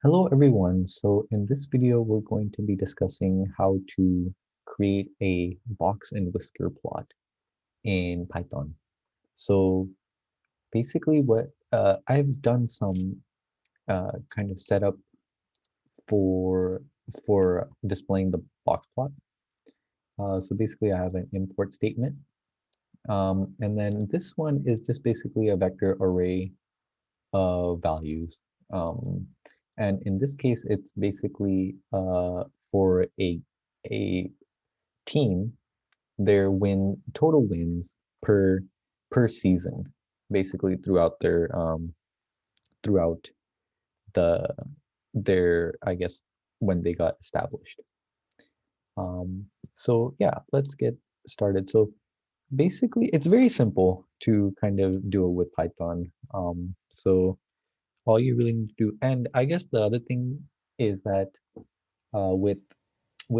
Hello everyone. So in this video, we're going to be discussing how to create a box and whisker plot in Python. So basically what I've done some kind of setup for displaying the box plot. So basically I have an import statement. And then this one is just basically a vector array of values. Um, and in this case, it's basically for a team, their total wins per season, basically throughout the their, I guess, when they got established. So yeah, let's get started. So basically, it's very simple to kind of do it with Python. So all you really need to do, and I guess the other thing is that with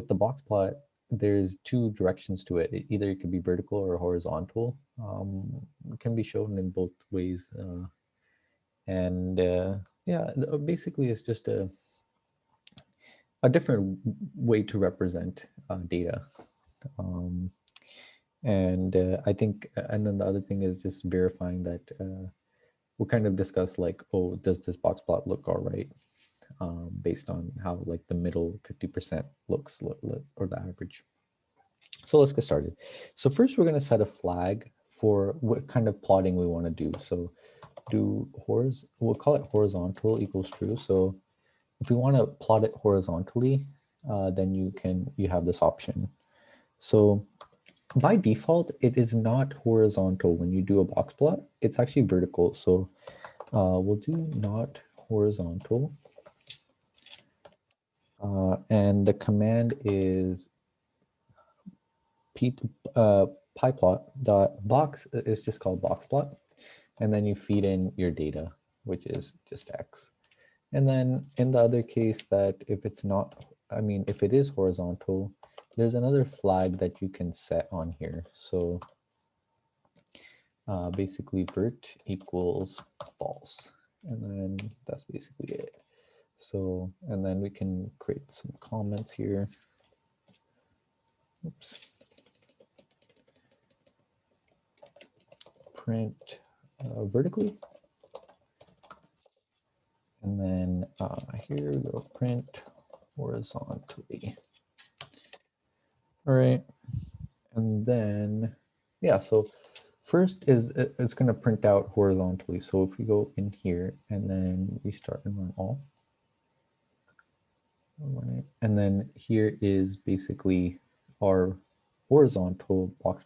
the box plot, there's two directions to it. Either it could be vertical or horizontal. It can be shown in both ways, and yeah, basically it's just a different way to represent data. Um, and I think, and then the other thing is just verifying that we'll kind of discuss like, oh, does this box plot look all right? Based on how like the middle 50% looks or the average. So let's get started. So first we're going to set a flag for what kind of plotting we want to do. So we'll call it horizontal equals true. So if we want to plot it horizontally, then you have this option. So by default, it is not horizontal when you do a box plot. It's actually vertical. So we'll do not horizontal. And the command is pyplot dot box is just called box plot, and then you feed in your data, which is just x. And then in the other case that if it's not, I mean, if it is horizontal, there's another flag that you can set on here. So basically vert equals false, and then that's basically it. So, and then we can create some comments here. Oops. Print vertically. And then here we go, print horizontally. All right. And then, yeah, so first is it's going to print out horizontally. So if we go in here and then restart and run all. Right. And then here is basically our horizontal box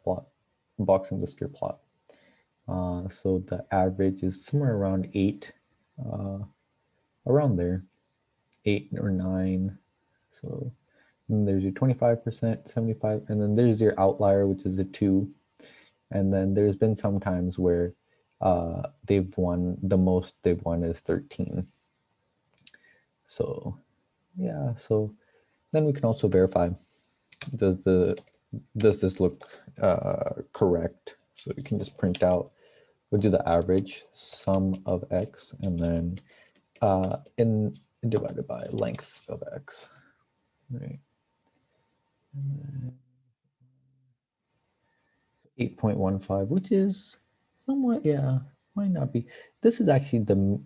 and whisker plot. So the average is somewhere around 8, around there, 8 or 9. So and there's your 25%, 75, and then there's your outlier, which is a 2. And then there's been some times where they've won, the most they've won is 13. So yeah, so then we can also verify, does this look correct? So we can just print out, we'll do the average sum of x, and then divided by length of x, right? 8.15, which is somewhat, yeah, might not be. This is actually the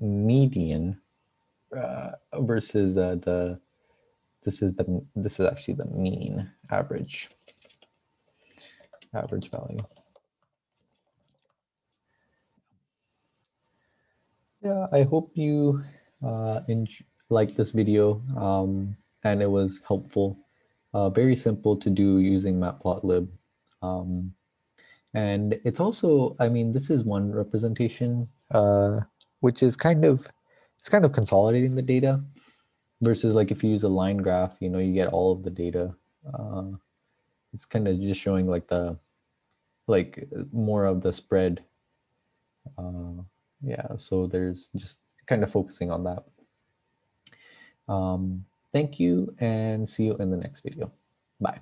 median versus this is actually the mean average value. Yeah, I hope you like this video, and it was helpful. Very simple to do using Matplotlib. And it's also, I mean, this is one representation, which is it's kind of consolidating the data versus like if you use a line graph, you get all of the data. It's kind of just showing like more of the spread. Yeah, so there's just kind of focusing on that. Thank you and see you in the next video. Bye.